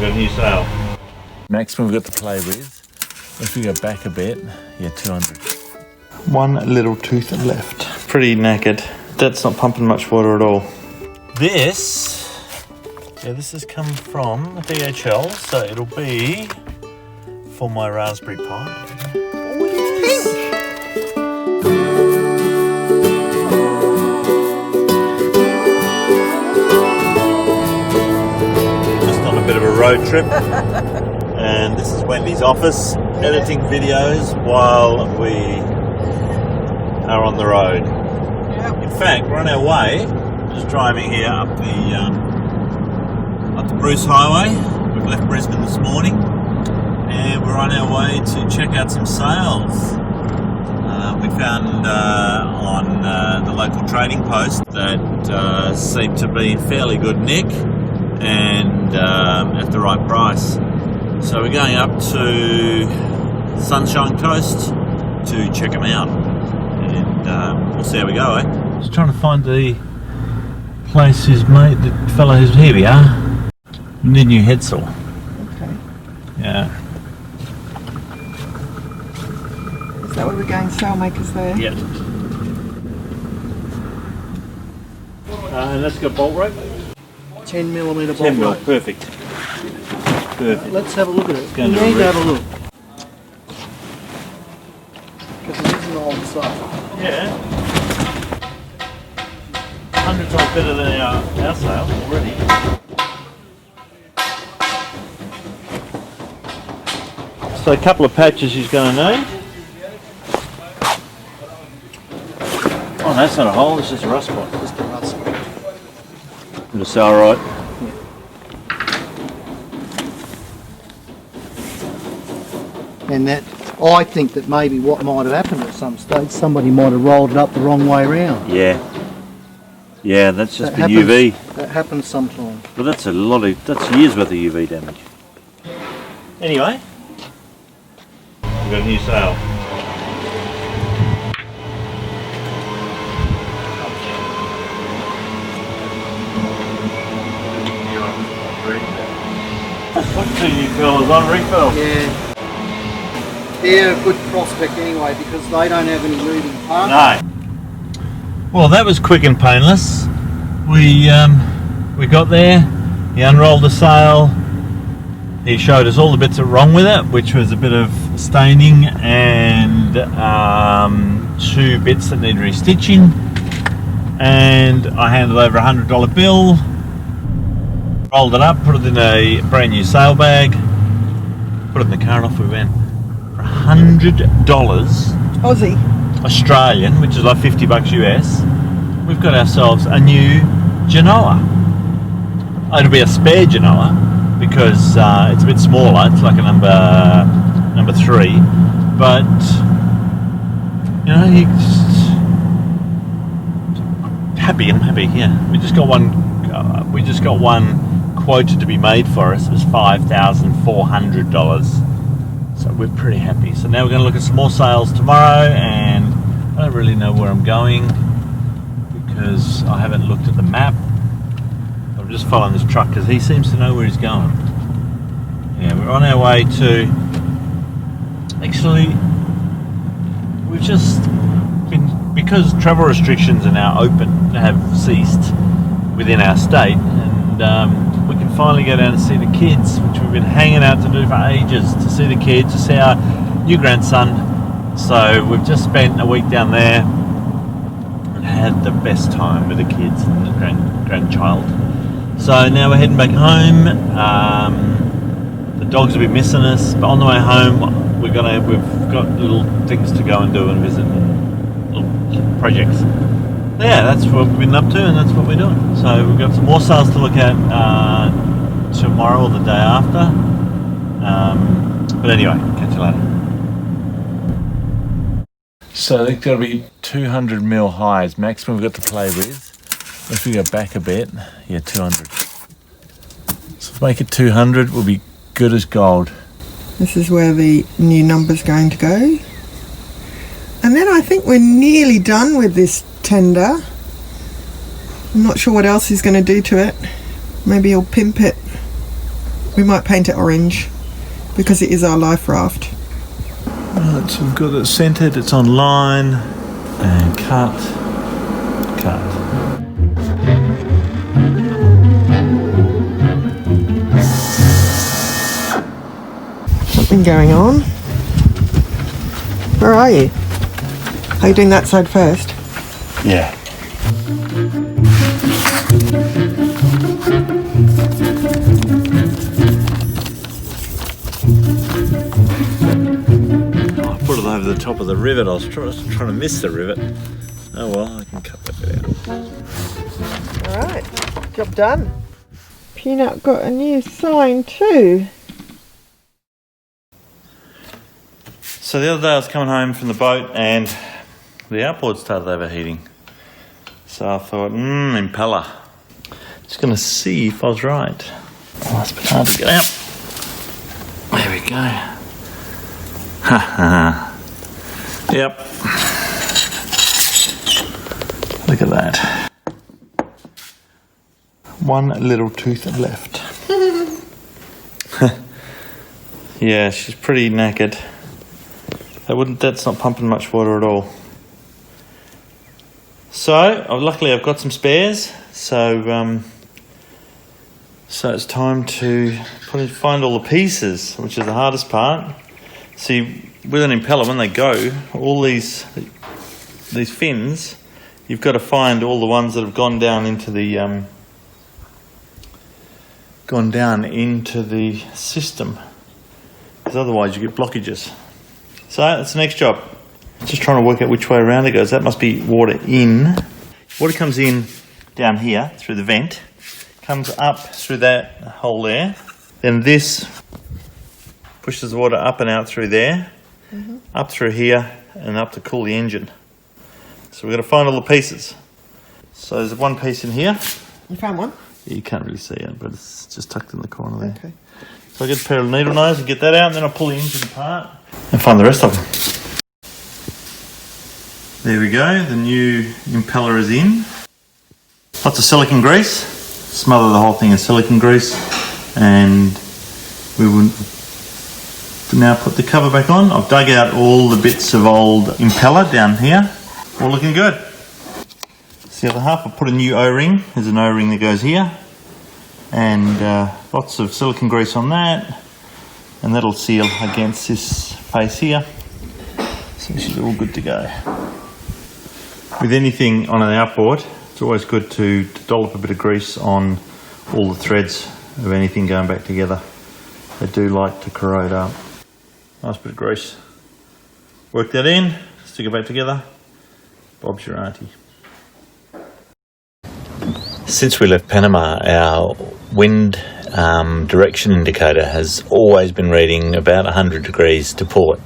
We've got a new sale. Maximum we've got to play with. If we go back a bit, yeah, 200. One little tooth left. Pretty knackered. That's not pumping much water at all. This has come from DHL, so it'll be for my Raspberry Pi. Oh, it's pink. Just on a bit of a road trip. And this is Wendy's office, editing videos while we are on the road. Yep. In fact, we're on our way, just driving here up the Bruce Highway. We've left Brisbane this morning and we're on our way to check out some sales. We found on the local trading post that seemed to be fairly good nick and at the right price. So we're going up to Sunshine Coast to check them out, and we'll see how we go, eh? Just trying to find the place who's made the fellow who's here. We are. We need a new head saw. Okay. Yeah. Is that what we're going sailmakers there? Yep. And let's go bolt rope. 10mm bolt 10 mil, rope. perfect. Perfect. Let's have a look at it. We Going to need to rip. have a look. Because it is an old site. Yeah. 100 times better than our sail already. So a couple of patches he's going to need. Oh, that's not a hole, it's just a rust spot. Just a rust spot. Bit of sail right. And that, I think that maybe what might have happened at some stage, somebody might have rolled it up the wrong way around. Yeah. Yeah, that's just That been happens- UV. That happens sometimes. But that's a lot of, that's years worth of UV damage. Anyway, we've got a new sail. Put 2 new fellas on refill. Yeah. They're a good prospect anyway because they don't have any moving parts. No. Well, that was quick and painless. We got there. He unrolled the sail. He showed us all the bits that were wrong with it, which was a bit of staining and 2 bits that need restitching. And I handed over a $100 bill. Rolled it up, put it in a brand new sail bag, put it in the car and off we went. For $100 Aussie. Australian, which is like $50 US, we've got ourselves a new Genoa. It'll be a spare Genoa because it's a bit smaller, it's like a number 3, but you know, I'm happy, yeah. We just got one quoted to be made for us. It was $5,400, so we're pretty happy. So now we're going to look at some more sales tomorrow, and I don't really know where I'm going because I haven't looked at the map. I'm just following this truck because he seems to know where he's going. Yeah, we're on our way to, actually we've just been, because travel restrictions are now have ceased within our state, and we can finally go down and see the kids, which we've been hanging out to do for ages, to see the kids, to see our new grandson. So we've just spent a week down there and had the best time with the kids and the grandchild. So now we're heading back home. The dogs will be missing us, but on the way home we've got little things to go and do and visit, little projects. Yeah, that's what we've been up to and that's what we're doing. So we've got some more sales to look at tomorrow or the day after. But anyway, catch you later. So there's got to be 200 mil highs maximum we've got to play with. If we go back a bit, yeah, 200. So to make it 200 will be good as gold. This is where the new number's going to go. And then I think we're nearly done with this tender. I'm not sure what else he's going to do to it. Maybe he'll pimp it We might paint it orange because it is our life raft. Right, so we've got it centred, it's on line, and cut. Something going on. Where are you? Are you doing that side first? Yeah. I put it over the top of the rivet. I was trying to miss the rivet. Oh well, I can cut that bit out. Alright, job done. Peanut got a new sign too. So the other day I was coming home from the boat and the outboard started overheating. So I thought, impeller. Just going to see if I was right. Oh, it's a bit hard to get out. There we go. Yep. Look at that. One little tooth left. Yeah, she's pretty knackered. That's not pumping much water at all. So, luckily I've got some spares, so it's time to find all the pieces, which is the hardest part. See, with an impeller, when they go, all these fins, you've got to find all the ones that have gone down into the system, because otherwise you get blockages. So that's the next job. Just trying to work out which way around it goes. That must be water in. Water comes in down here through the vent, comes up through that hole there. Then this pushes the water up and out through there, up through here, and up to cool the engine. So we've got to find all the pieces. So there's one piece in here. You found one? Yeah, you can't really see it, but it's just tucked in the corner there. Okay. So I get a pair of needle knives and get that out, and then I'll pull the engine apart and find the rest of them. There we go, the new impeller is in. Lots of silicone grease. Smother the whole thing in silicone grease, and we will now put the cover back on. I've dug out all the bits of old impeller down here. All looking good. So the other half, I'll put a new O-ring. There's an O-ring that goes here, and lots of silicone grease on that, and that'll seal against this face here. So she's all good to go. With anything on an outboard, it's always good to dollop a bit of grease on all the threads of anything going back together. They do like to corrode up. Nice bit of grease. Work that in, stick it back together. Bob's your auntie. Since we left Panama, our wind direction indicator has always been reading about 100 degrees to port.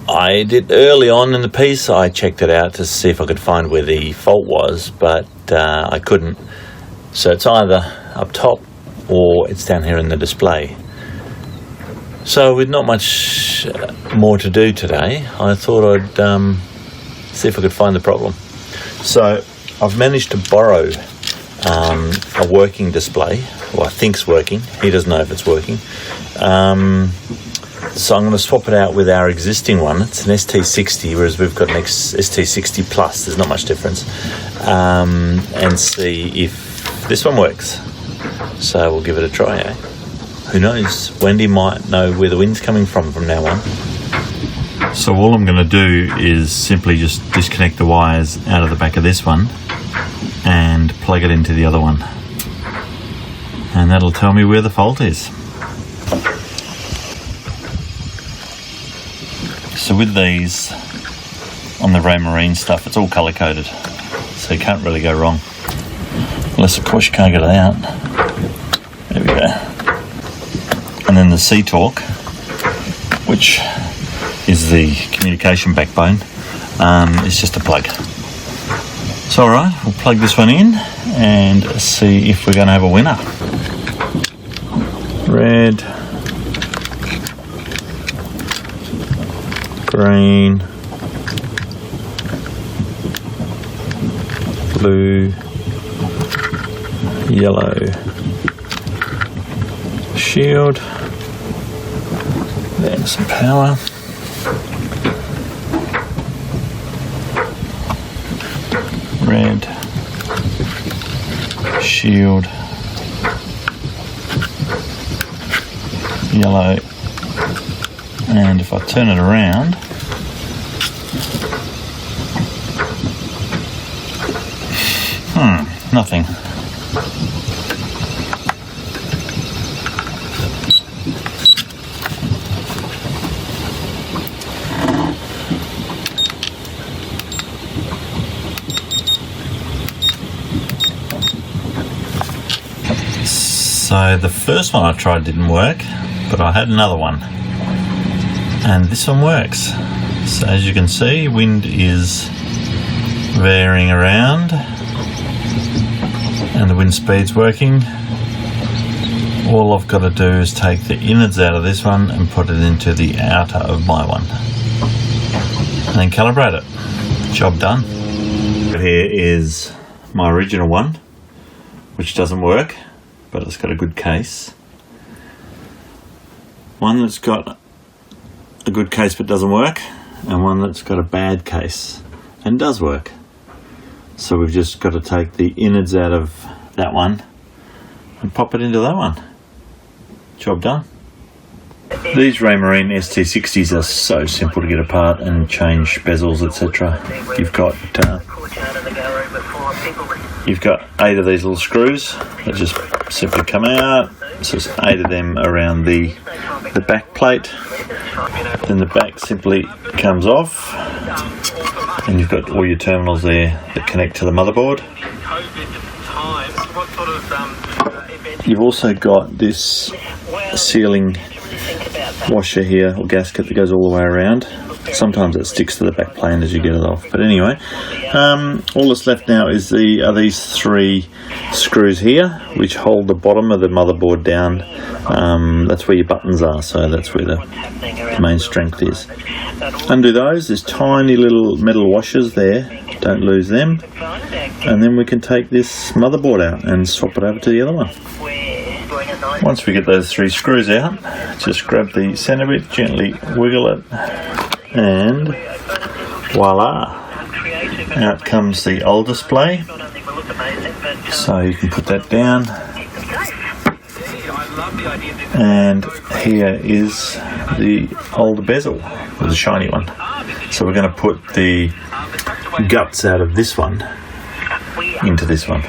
I did early on in the piece, I checked it out to see if I could find where the fault was, but I couldn't. So it's either up top or it's down here in the display. So with not much more to do today, I thought I'd see if I could find the problem. So I've managed to borrow a working display, well, I think's working. He doesn't know if it's working. So I'm going to swap it out with our existing one. It's an ST60, whereas we've got an ST60 Plus. There's not much difference. And see if this one works. So we'll give it a try, eh? Who knows? Wendy might know where the wind's coming from now on. So all I'm going to do is simply just disconnect the wires out of the back of this one and plug it into the other one. And that'll tell me where the fault is. So with these, on the Ray Marine stuff, it's all colour coded, so you can't really go wrong. Unless of course you can't get it out. There we go. And then the C-Talk, which is the communication backbone, is just a plug. So alright, we'll plug this one in and see if we're going to have a winner. Red, green, blue, yellow, shield, then some power. Red, shield, yellow, and if I turn it around, nothing. So the first one I tried didn't work, but I had another one, and this one works. So as you can see, wind is varying around and the wind speed's working. All I've got to do is take the innards out of this one and put it into the outer of my one, and then calibrate it. Job done. Here is my original one, which doesn't work, but it's got a good case. One that's got a good case but doesn't work, and one that's got a bad case and does work. So we've just got to take the innards out of that one and pop it into that one. Job done. These Raymarine ST60s are so simple to get apart and change bezels, etc. You've got 8 of these little screws that just simply come out. So there's 8 of them around the back plate. Then the back simply comes off, and you've got all your terminals there that connect to the motherboard. You've also got this sealing washer here, or gasket, that goes all the way around. Sometimes it sticks to the back plane as you get it off, but anyway, all that's left now is are these 3 screws here, which hold the bottom of the motherboard down. That's where your buttons are, so that's where the main strength is. Undo those. There's tiny little metal washers there, don't lose them, and then we can take this motherboard out and swap it over to the other one. Once we get those 3 screws out, just grab the centre bit, gently wiggle it, and voila, out comes the old display. So you can put that down, and here is the old bezel with the shiny one. So we're going to put the guts out of this one into this one.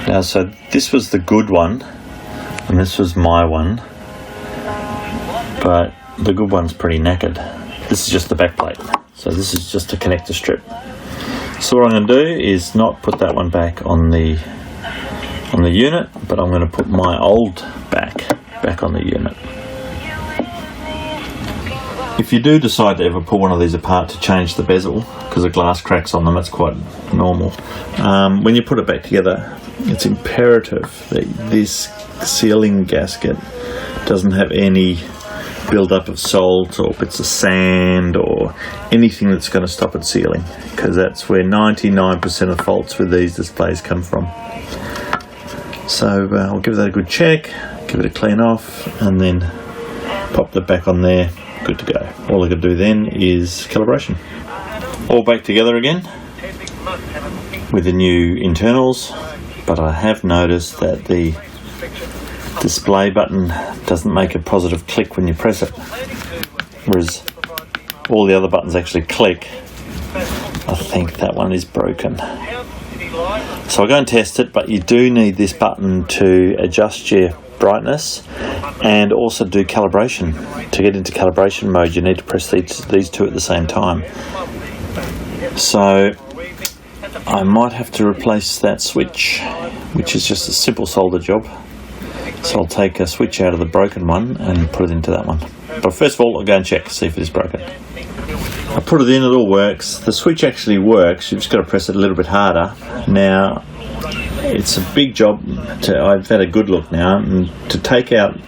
Now, so this was the good one and this was my one, but the good one's pretty knackered. This is just the back plate, so this is just a connector strip. So what I'm going to do is not put that one back on the unit, but I'm going to put my old back on the unit. If you do decide to ever pull one of these apart to change the bezel, because the glass cracks on them, it's quite normal. When you put it back together, it's imperative that this sealing gasket doesn't have any build-up of salt or bits of sand or anything that's going to stop it sealing, because that's where 99% of faults with these displays come from. So I'll give that a good check, give it a clean off, and then pop that back on there. Good to go. All I got to do then is calibration. All back together again with the new internals, but I have noticed that the display button doesn't make a positive click when you press it, whereas all the other buttons actually click. I think that one is broken. So I'll go and test it, but you do need this button to adjust your brightness and also do calibration. To get into calibration mode, you need to press these 2 at the same time. So I might have to replace that switch, which is just a simple solder job. So I'll take a switch out of the broken one and put it into that one. But first of all, I'll go and check, see if it is broken. I put it in, it all works. The switch actually works, you've just got to press it a little bit harder. Now, it's a big job. I've had a good look now, and to take out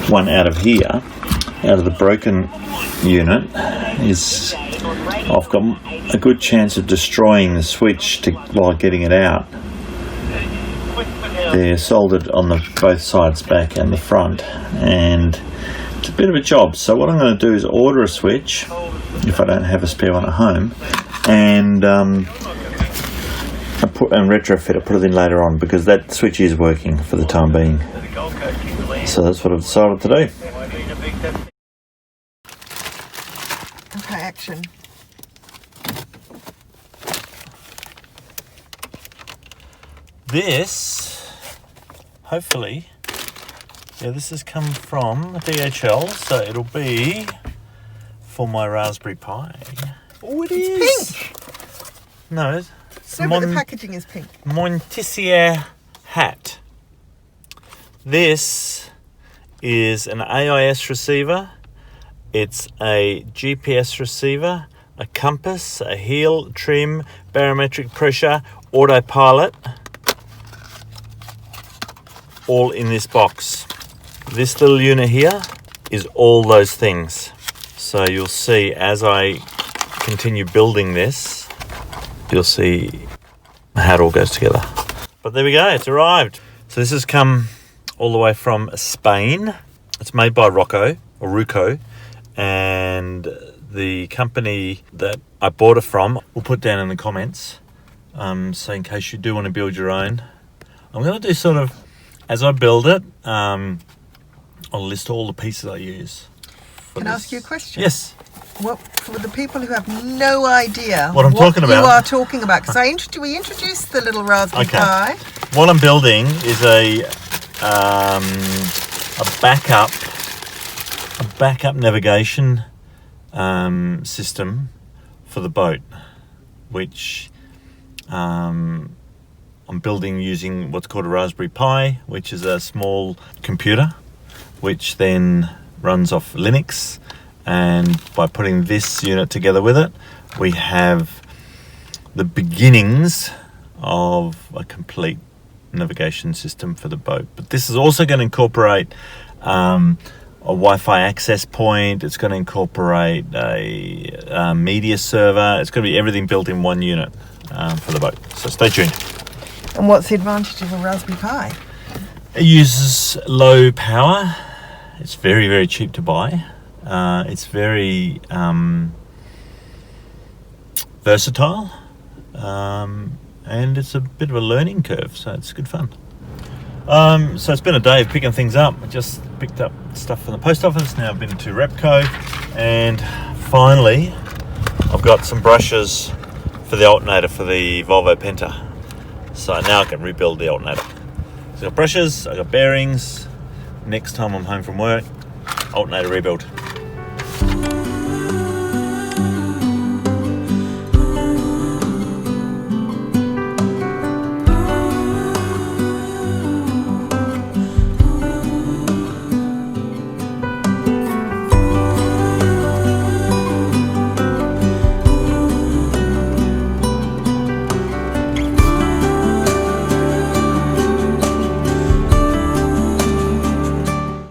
one out of here, out of the broken unit, is I've got a good chance of destroying the switch while getting it out. They're soldered on both sides, back and the front, and it's a bit of a job. So what I'm going to do is order a switch, if I don't have a spare one at home, and retrofit it, put it in later on, because that switch is working for the time being. So that's what I've decided to do. Okay, action. This, hopefully, this has come from DHL, so it'll be for my Raspberry Pi. Oh, it is pink. No, No, but the packaging is pink. Montissier hat. This is an AIS receiver. It's a GPS receiver, a compass, a heel, trim, barometric pressure, autopilot, all in this box. This little unit here is all those things. So you'll see as I continue building this, you'll see how it all goes together. But there we go, it's arrived. So this has come all the way from Spain. It's made by Russo, and the company that I bought it from, we'll put down in the comments. So in case you do want to build your own, I'm going to do sort of, as I build it, I'll list all the pieces I use. Can I ask you a question? Yes. Well, for the people who have no idea what I'm talking about, you are talking about, because we introduced the little Raspberry Pi. What I'm building is a backup navigation system for the boat, which I'm building using what's called a Raspberry Pi, which is a small computer, which then runs off Linux. And by putting this unit together with it, we have the beginnings of a complete navigation system for the boat. But this is also going to incorporate a Wi-Fi access point. It's going to incorporate a media server. It's going to be everything built in one unit for the boat. So stay tuned. And what's the advantage of a Raspberry Pi? It uses low power. It's very, very cheap to buy. It's very versatile, and it's a bit of a learning curve, so it's good fun. So it's been a day of picking things up. I just picked up stuff from the post office, now I've been to Repco, and finally I've got some brushes for the alternator for the Volvo Penta. So now I can rebuild the alternator. So I've got brushes, I've got bearings. Next time I'm home from work, alternator rebuild.